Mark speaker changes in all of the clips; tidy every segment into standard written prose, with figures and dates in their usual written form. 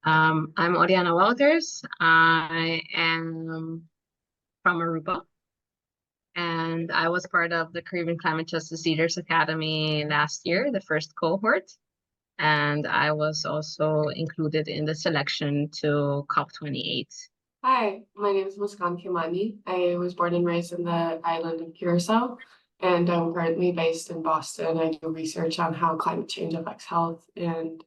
Speaker 1: I'm Oriana Walters. I am from Aruba, and I was part of the Caribbean Climate Justice Leaders Academy last year, the first cohort. And I was also included in the selection to COP28.
Speaker 2: Hi, my name is Muskan Kimani. I was born and raised in the island of Curacao, and I'm currently based in Boston. I do research on how climate change affects health, and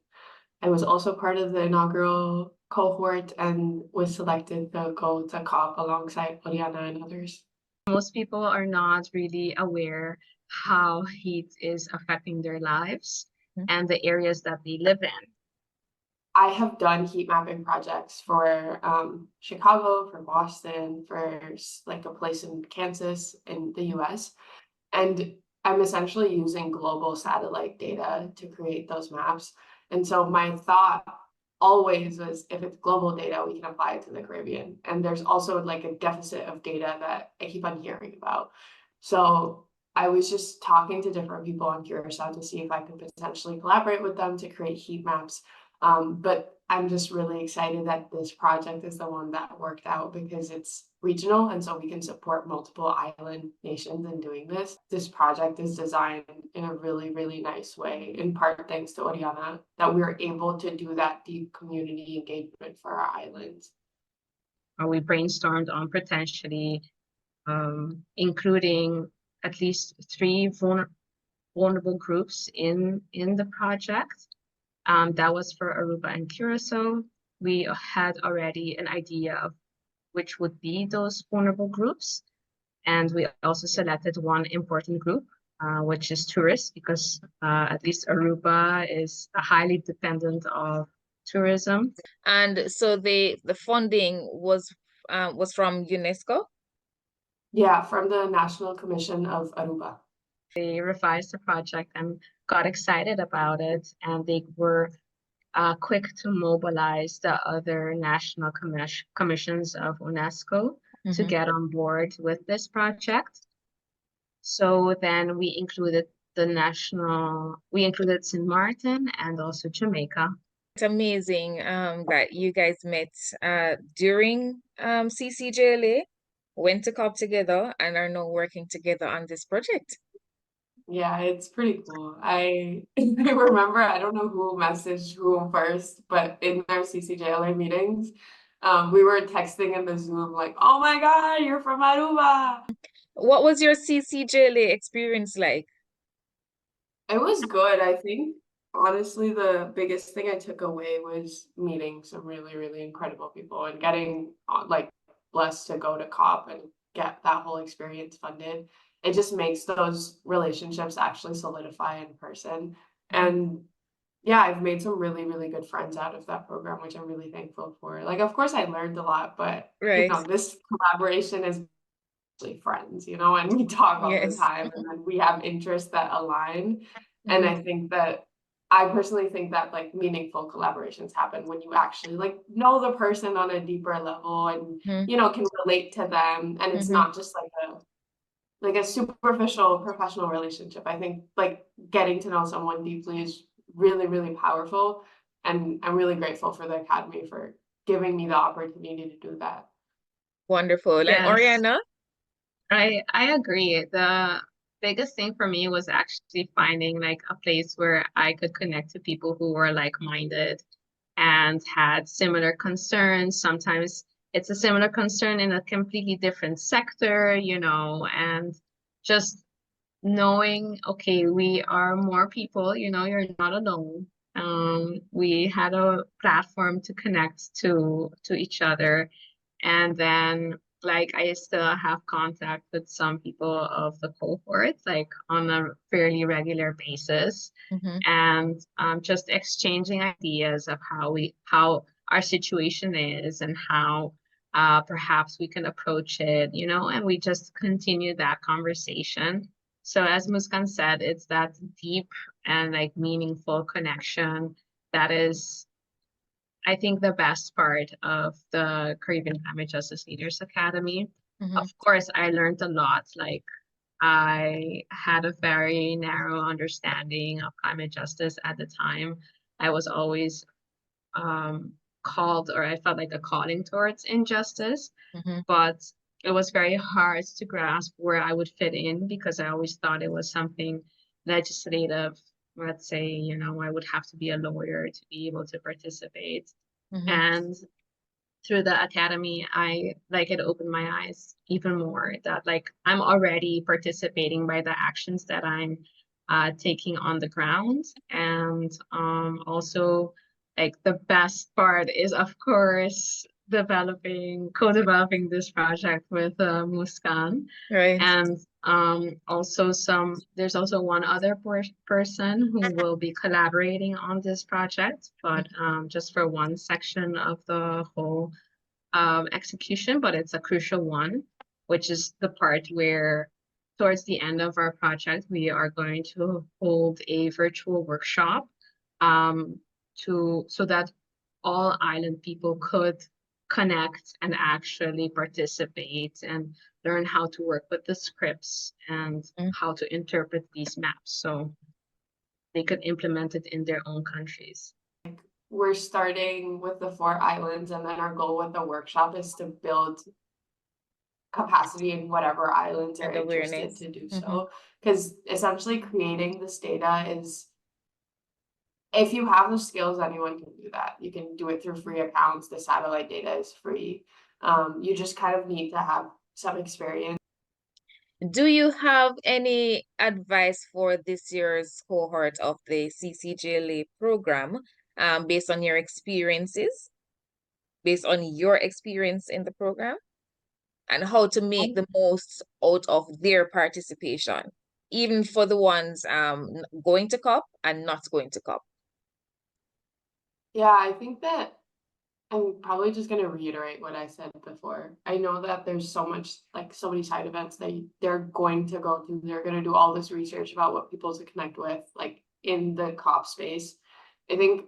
Speaker 2: I was also part of the inaugural cohort and was selected to go to COP alongside Oriana and others.
Speaker 1: Most people are not really aware how heat is affecting their lives and the areas that they live in.
Speaker 2: I have done heat mapping projects for Chicago, for Boston, for like a place in Kansas in the US. And I'm essentially using global satellite data to create those maps. And so my thought always was if it's global data, we can apply it to the Caribbean. And there's also like a deficit of data that I keep on hearing about. So I was just talking to different people on Curacao to see if I could potentially collaborate with them to create heat maps. But I'm just really excited that this project is the one that worked out because it's regional, and so we can support multiple island nations in doing this. This project is designed in a really, really nice way, in part thanks to Oriana, that we were able to do that deep community engagement for our islands.
Speaker 1: We brainstormed on potentially including at least three vulnerable groups in the project. That was for Aruba and Curacao. We had already an idea of which would be those vulnerable groups. And we also selected one important group, which is tourists, because at least Aruba is highly dependent of tourism.
Speaker 3: And so the funding was from UNESCO.
Speaker 2: Yeah, from the National Commission of Aruba.
Speaker 1: They revised the project and got excited about it, and they were quick to mobilize the other national commissions of UNESCO to get on board with this project. So then we included St. Martin and also Jamaica.
Speaker 3: It's amazing that you guys met during CCJLA, went to COP together, and are now working together on this project.
Speaker 2: Yeah, it's pretty cool. I remember, I don't know who messaged who first, but in our CCJLA meetings, we were texting in the Zoom like, "Oh my God, you're from Aruba."
Speaker 3: What was your CCJLA experience like?
Speaker 2: It was good. I think honestly, the biggest thing I took away was meeting some really, really incredible people and getting like blessed to go to COP and get that whole experience funded. It just makes those relationships actually solidify in person. And yeah, I've made some really, really good friends out of that program, which I'm really thankful for. Like, of course, I learned a lot, but
Speaker 3: Right.
Speaker 2: this collaboration is actually friends, and we talk all the
Speaker 3: Yes.
Speaker 2: time, and then we have interests that align. And I personally think that like meaningful collaborations happen when you actually like know the person on a deeper level and can relate to them, and it's not just like a superficial professional relationship. I think like getting to know someone deeply is really, really powerful, and I'm really grateful for the Academy for giving me the opportunity to do that.
Speaker 3: Wonderful. And
Speaker 1: Yes,
Speaker 3: Oriana?
Speaker 1: I agree. The biggest thing for me was actually finding like a place where I could connect to people who were like-minded and had similar concerns. Sometimes it's a similar concern in a completely different sector, and just knowing, okay, we are more people, you're not alone. We had a platform to connect to each other. And then like I still have contact with some people of the cohort, like on a fairly regular basis. And just exchanging ideas of how our situation is and how perhaps we can approach it, and we just continue that conversation. So as Muskan said, it's that deep and like meaningful connection that is, I think, the best part of the Caribbean Climate Justice Leaders Academy. Of course, I learned a lot. Like I had a very narrow understanding of climate justice at the time. I was always called, or I felt like a calling towards injustice,
Speaker 3: Mm-hmm.
Speaker 1: but it was very hard to grasp where I would fit in because I always thought it was something legislative. Let's say, I would have to be a lawyer to be able to participate.
Speaker 3: Mm-hmm.
Speaker 1: And through the academy, it opened my eyes even more that like I'm already participating by the actions that I'm taking on the ground. And also like the best part is of course co-developing this project with Muskan.
Speaker 3: Right.
Speaker 1: And there's also one other person who will be collaborating on this project, but just for one section of the whole execution, but it's a crucial one, which is the part where towards the end of our project, we are going to hold a virtual workshop um, so that all island people could connect and actually participate and learn how to work with the scripts and
Speaker 3: Mm.
Speaker 1: how to interpret these maps so they could implement it in their own countries.
Speaker 2: We're starting with the 4 islands, and then our goal with the workshop is to build capacity in whatever islands are
Speaker 3: And
Speaker 2: interested
Speaker 3: awareness.
Speaker 2: to do
Speaker 3: Mm-hmm.
Speaker 2: so. Because essentially creating this data is, if you have the skills, anyone can do that. You can do it through free accounts. The satellite data is free. You just kind of need to have some experience.
Speaker 3: Do you have any advice for this year's cohort of the CCJLA program, based on your experiences, based on your experience in the program, and how to make the most out of their participation, even for the ones going to COP and not going to COP?
Speaker 2: Yeah, I think that I'm probably just going to reiterate what I said before. I know that there's so many side events that they're going to go through. They're going to do all this research about what people to connect with, like in the COP space. I think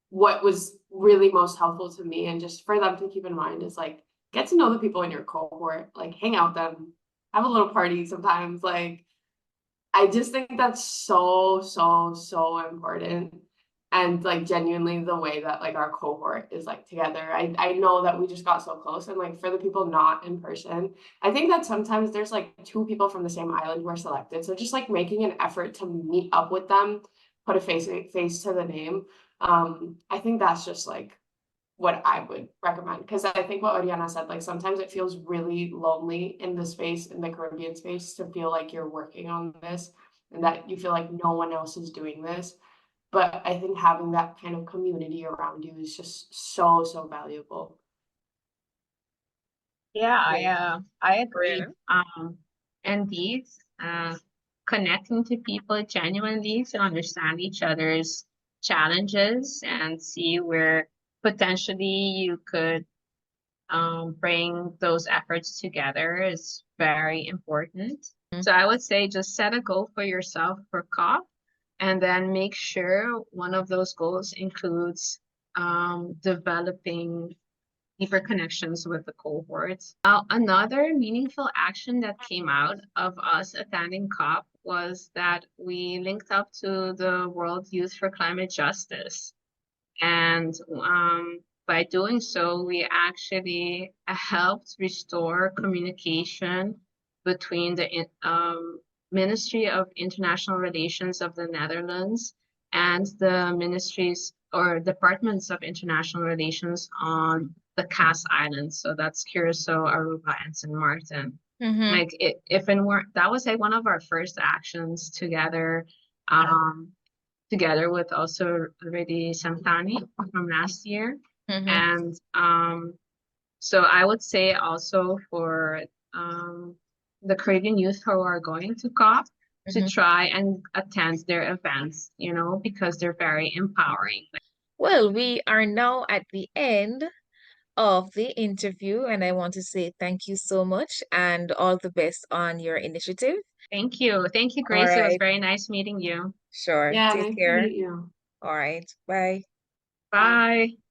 Speaker 2: what was really most helpful to me, and just for them to keep in mind, is like get to know the people in your cohort, like hang out with them, have a little party sometimes. Like I just think that's so, so, so important. And like genuinely the way that like our cohort is like together. I know that we just got so close, and like for the people not in person, I think that sometimes there's like 2 people from the same island who are selected. So just like making an effort to meet up with them, put a face to the name. I think that's just like what I would recommend. Because I think what Oriana said, like sometimes it feels really lonely in the space, in the Caribbean space, to feel like you're working on this and that you feel like no one else is doing this. But I think having that kind of community around you is just so, so valuable.
Speaker 1: Yeah,
Speaker 3: Great.
Speaker 1: I agree.
Speaker 3: Brianna?
Speaker 1: Indeed, connecting to people genuinely to understand each other's challenges and see where potentially you could bring those efforts together is very important. So I would say just set a goal for yourself for COP and then make sure one of those goals includes developing deeper connections with the cohorts. Another meaningful action that came out of us attending COP was that we linked up to the World Youth for Climate Justice. And by doing so, we actually helped restore communication between the Ministry of International Relations of the Netherlands and the ministries or departments of international relations on the Cass Islands. So that's Curacao, Aruba, and St. Martin.
Speaker 3: Mm-hmm.
Speaker 1: Like if it weren't, that was like one of our first actions together. Together with also Ridi Santani from last year.
Speaker 3: Mm-hmm.
Speaker 1: And so I would say also for the Caribbean youth who are going to COP to
Speaker 3: Mm-hmm.
Speaker 1: try and attend their events, because they're very empowering.
Speaker 3: Well, we are now at the end of the interview, and I want to say thank you so much and all the best on your initiative.
Speaker 1: Thank you. Thank you,
Speaker 3: All
Speaker 1: Grace. It was
Speaker 3: right.
Speaker 1: very nice meeting you.
Speaker 3: Sure.
Speaker 2: Yeah,
Speaker 3: Take
Speaker 2: nice to
Speaker 3: care.
Speaker 2: meet you.
Speaker 3: All right. Bye.
Speaker 2: Bye.
Speaker 1: Bye.